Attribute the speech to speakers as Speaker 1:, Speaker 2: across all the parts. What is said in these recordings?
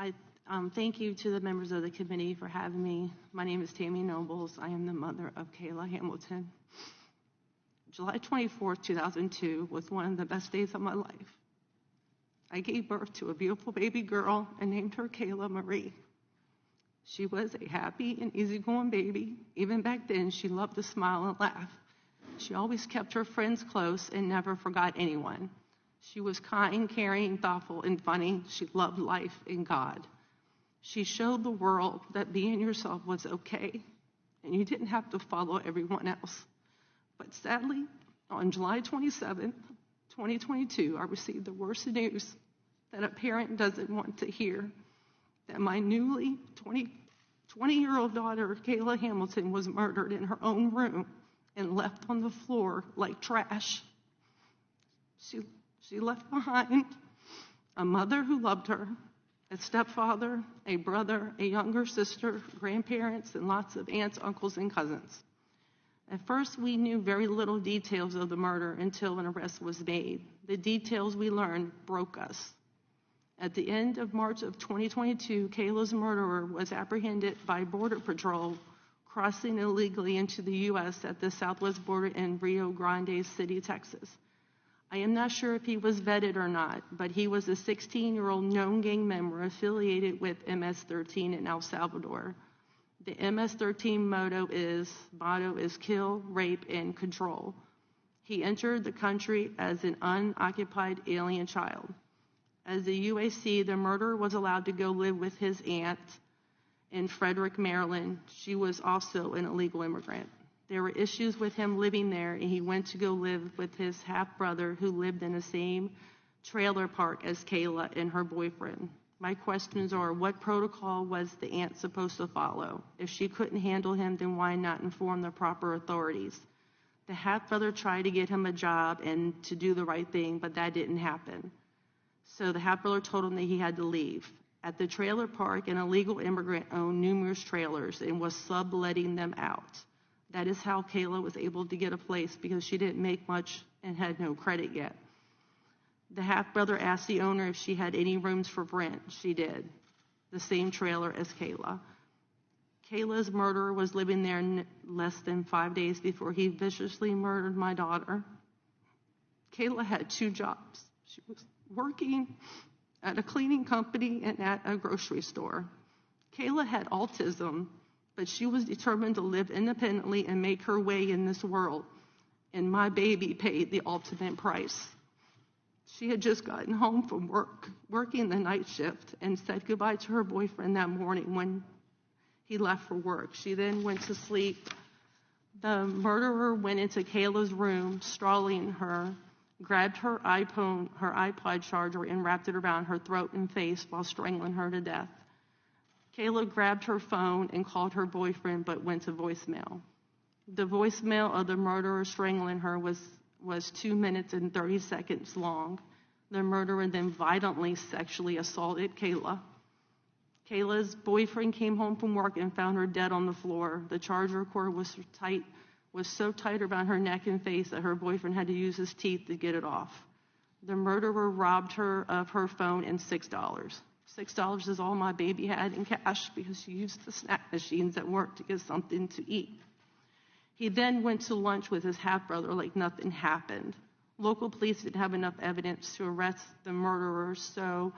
Speaker 1: I thank you to the members of the committee for having me. My name is Tammy Nobles. I am the mother of Kayla Hamilton. July 24th, 2002 was one of the best days of my life. I gave birth to a beautiful baby girl and named her Kayla Marie. She was a happy and easygoing baby. Even back then, she loved to smile and laugh. She always kept her friends close and never forgot anyone. She was kind, caring, thoughtful, and funny. She loved life and God. She showed the world that being yourself was okay, and you didn't have to follow everyone else. But sadly, on July 27th, 2022, I received the worst news that a parent doesn't want to hear, that my newly 20-year-old daughter, Kayla Hamilton, was murdered in her own room and left on the floor like trash. She left behind a mother who loved her, a stepfather, a brother, a younger sister, grandparents, and lots of aunts, uncles, and cousins. At first, we knew very little details of the murder until an arrest was made. The details we learned broke us. At the end of March of 2022, Kayla's murderer was apprehended by Border Patrol crossing illegally into the U.S. at the southwest border in Rio Grande City, Texas. I am not sure if he was vetted or not, but he was a 16-year-old known gang member affiliated with MS-13 in El Salvador. The MS-13 motto is kill, rape, and control. He entered the country as an unoccupied alien child. As a UAC, the murderer was allowed to go live with his aunt in Frederick, Maryland. She was also an illegal immigrant. There were issues with him living there, and he went to go live with his half-brother who lived in the same trailer park as Kayla and her boyfriend. My questions are, what protocol was the aunt supposed to follow? If she couldn't handle him, then why not inform the proper authorities? The half-brother tried to get him a job and to do the right thing, but that didn't happen. So the half-brother told him that he had to leave. At the trailer park, an illegal immigrant owned numerous trailers and was subletting them out. That is how Kayla was able to get a place, because she didn't make much and had no credit yet. The half-brother asked the owner if she had any rooms for rent. She did. The same trailer as Kayla. Kayla's murderer was living there less than 5 days before he viciously murdered my daughter. Kayla had 2 jobs. She was working at a cleaning company and at a grocery store. Kayla had autism, but she was determined to live independently and make her way in this world. And my baby paid the ultimate price. She had just gotten home from work, working the night shift, and said goodbye to her boyfriend that morning when he left for work. She then went to sleep. The murderer went into Kayla's room, strangling her, grabbed her iPod charger, and wrapped it around her throat and face while strangling her to death. Kayla grabbed her phone and called her boyfriend, but went to voicemail. The voicemail of the murderer strangling her was 2 minutes and 30 seconds long. The murderer then violently sexually assaulted Kayla. Kayla's boyfriend came home from work and found her dead on the floor. The charger cord was so tight around her neck and face that her boyfriend had to use his teeth to get it off. The murderer robbed her of her phone and $6. $6 is all my baby had in cash because she used the snack machines at work to get something to eat. He then went to lunch with his half-brother like nothing happened. Local police didn't have enough evidence to arrest the murderer, so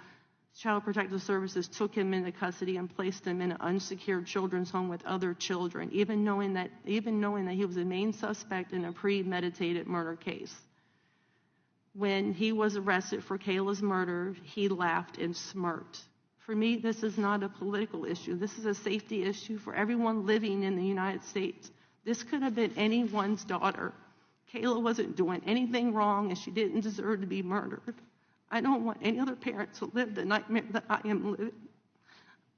Speaker 1: Child Protective Services took him into custody and placed him in an unsecured children's home with other children, even knowing that he was a main suspect in a premeditated murder case. When he was arrested for Kayla's murder, he laughed and smirked. For me, this is not a political issue. This is a safety issue for everyone living in the United States. This could have been anyone's daughter. Kayla wasn't doing anything wrong, and she didn't deserve to be murdered. I don't want any other parent to live the nightmare that I am living.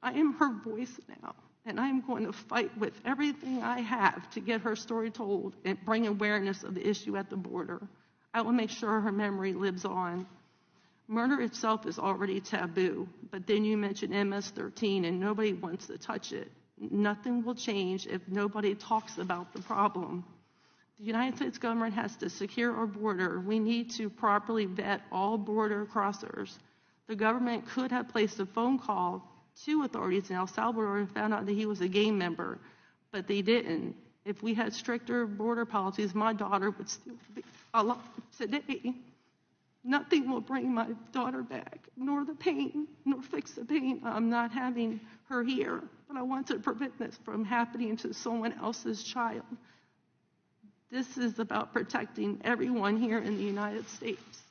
Speaker 1: I am her voice now, and I am going to fight with everything I have to get her story told and bring awareness of the issue at the border. I will make sure her memory lives on. Murder itself is already taboo, but then you mention MS-13 and nobody wants to touch it. Nothing will change if nobody talks about the problem. The United States government has to secure our border. We need to properly vet all border crossers. The government could have placed a phone call two authorities in El Salvador and found out that he was a gang member, but they didn't. If we had stricter border policies, my daughter would still be alive today. Nothing will bring my daughter back, nor the pain, nor fix the pain. I'm not having her here, but I want to prevent this from happening to someone else's child. This is about protecting everyone here in the United States.